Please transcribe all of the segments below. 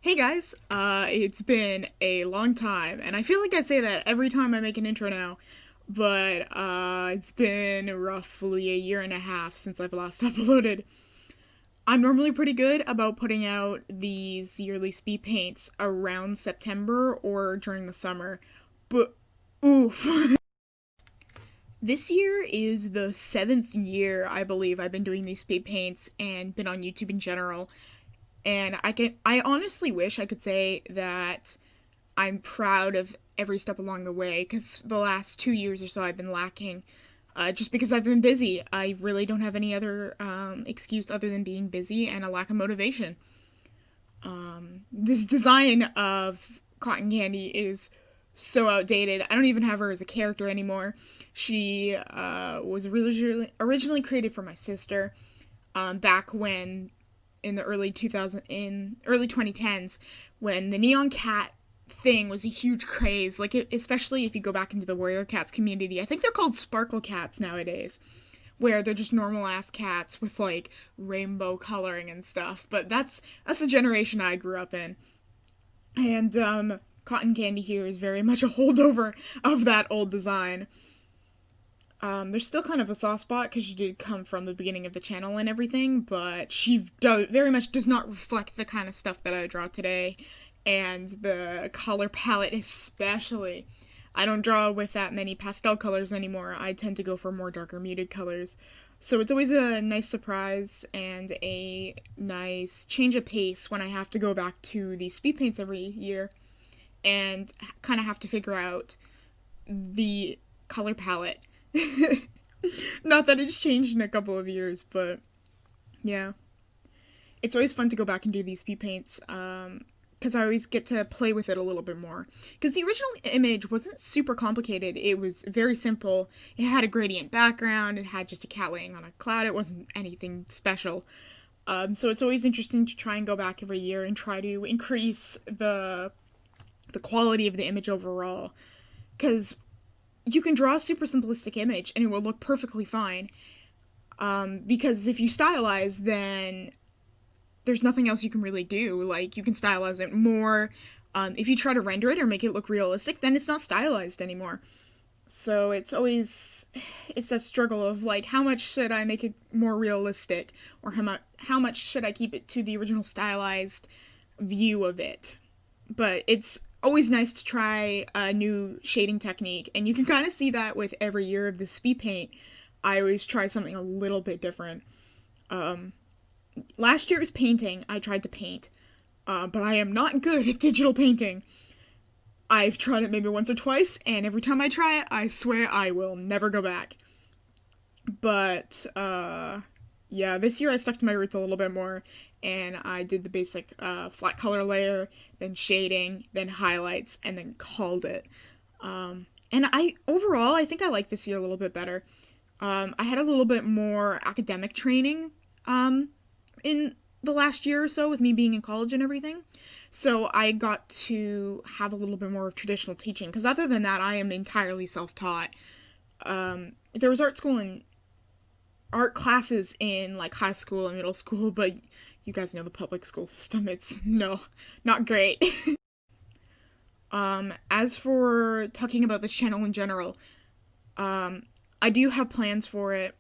Hey guys, it's been a long time, and I feel like I say that every time I make an intro now, but it's been roughly a year and a half since I've last uploaded. I'm normally pretty good about putting out these yearly speed paints around September or during the summer, but oof. This year is the seventh year, I believe, I've been doing these speed paints and been on YouTube in general. And I honestly wish I could say that I'm proud of every step along the way because the last 2 years or so I've been lacking. Just because I've been busy. I really don't have any other excuse other than being busy and a lack of motivation. This design of Cotton Candy is so outdated. I don't even have her as a character anymore. She was originally created for my sister back when in the early 2010s when the neon cat thing was a huge craze, like especially if you go back into the warrior cats community. I think they're called sparkle cats nowadays, where they're just normal ass cats with like rainbow coloring and stuff, but that's the generation I grew up in. And Cotton Candy here is very much a holdover of that old design. There's still kind of a soft spot because she did come from the beginning of the channel and everything, but very much does not reflect the kind of stuff that I draw today, and the color palette especially. I don't draw with that many pastel colors anymore. I tend to go for more darker muted colors. So it's always a nice surprise and a nice change of pace when I have to go back to these speed paints every year and kind of have to figure out the color palette. Not that it's changed in a couple of years, but yeah. It's always fun to go back and do these speed paints because I always get to play with it a little bit more. Because the original image wasn't super complicated, it was very simple. It had a gradient background, it had just a cat laying on a cloud, it wasn't anything special. So it's always interesting to try and go back every year and try to increase the quality of the image overall. Because you can draw a super simplistic image and it will look perfectly fine. Because if you stylize, then there's nothing else you can really do. Like, you can stylize it more. If you try to render it or make it look realistic, then it's not stylized anymore. So it's a struggle of like, how much should I make it more realistic, or how much should I keep it to the original stylized view of it. But it's always nice to try a new shading technique, and you can kind of see that with every year of the speed paint. I always try something a little bit different. Last year was painting. I tried to paint, but I am not good at digital painting. I've tried it maybe once or twice, and every time I try it, I swear I will never go back. But yeah, this year I stuck to my roots a little bit more, and I did the basic flat color layer, then shading, then highlights, and then called it. And I think I like this year a little bit better. I had a little bit more academic training in the last year or so with me being in college and everything. So I got to have a little bit more of traditional teaching, because other than that, I am entirely self-taught. There was art classes in like high school and middle school, but you guys know the public school system. It's no, not great. As for talking about this channel in general, I do have plans for it.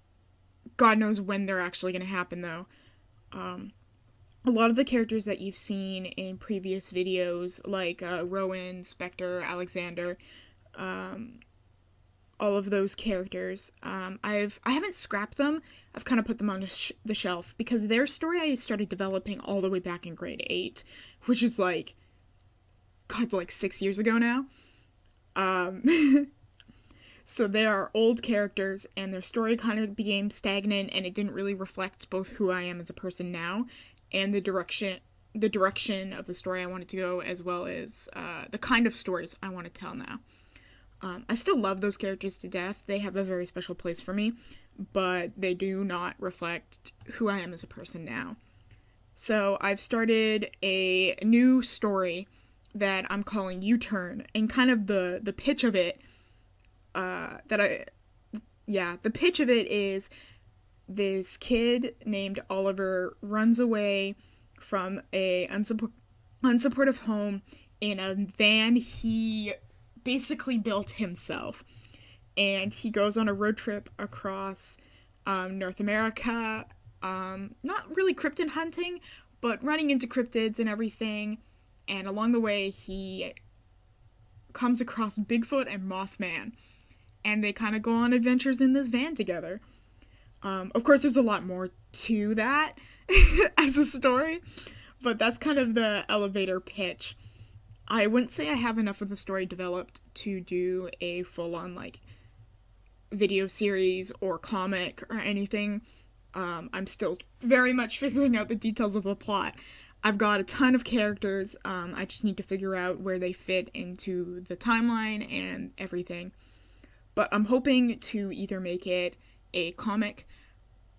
God knows when they're actually going to happen, though. A lot of the characters that you've seen in previous videos, like Rowan, Spectre, Alexander, all of those characters, I haven't scrapped them. I've kind of put them on the shelf because their story I started developing all the way back in grade 8, which is like, God, like 6 years ago now. So they are old characters, and their story kind of became stagnant, and it didn't really reflect both who I am as a person now and the direction of the story I wanted to go, as well as the kind of stories I want to tell now. I still love those characters to death. They have a very special place for me, but they do not reflect who I am as a person now. So I've started a new story that I'm calling U-Turn, and kind of the pitch of it the pitch of it is this kid named Oliver runs away from a unsupportive home in a van he basically built himself. And he goes on a road trip across North America, not really cryptid hunting, but running into cryptids and everything. And along the way, he comes across Bigfoot and Mothman. And they kind of go on adventures in this van together. Of course, there's a lot more to that as a story, but that's kind of the elevator pitch. I wouldn't say I have enough of the story developed to do a full-on, like, video series or comic or anything. I'm still very much figuring out the details of the plot. I've got a ton of characters. I just need to figure out where they fit into the timeline and everything. But I'm hoping to either make it a comic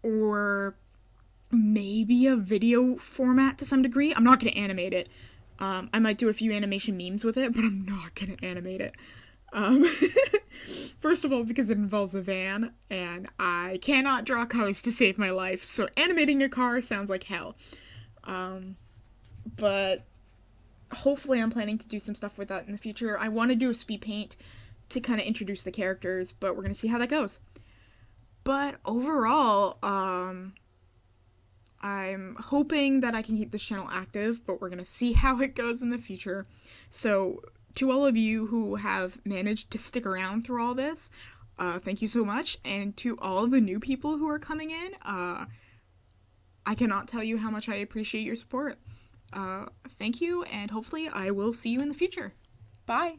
or maybe a video format to some degree. I'm not going to animate it. I might do a few animation memes with it, but I'm not going to animate it. First of all, because it involves a van, and I cannot draw cars to save my life, so animating a car sounds like hell. But hopefully I'm planning to do some stuff with that in the future. I want to do a Speedpaint to kind of introduce the characters, but we're going to see how that goes. But overall, I'm hoping that I can keep this channel active, but we're going to see how it goes in the future. So, to all of you who have managed to stick around through all this, thank you so much. And to all of the new people who are coming in, I cannot tell you how much I appreciate your support. Thank you, and hopefully I will see you in the future. Bye!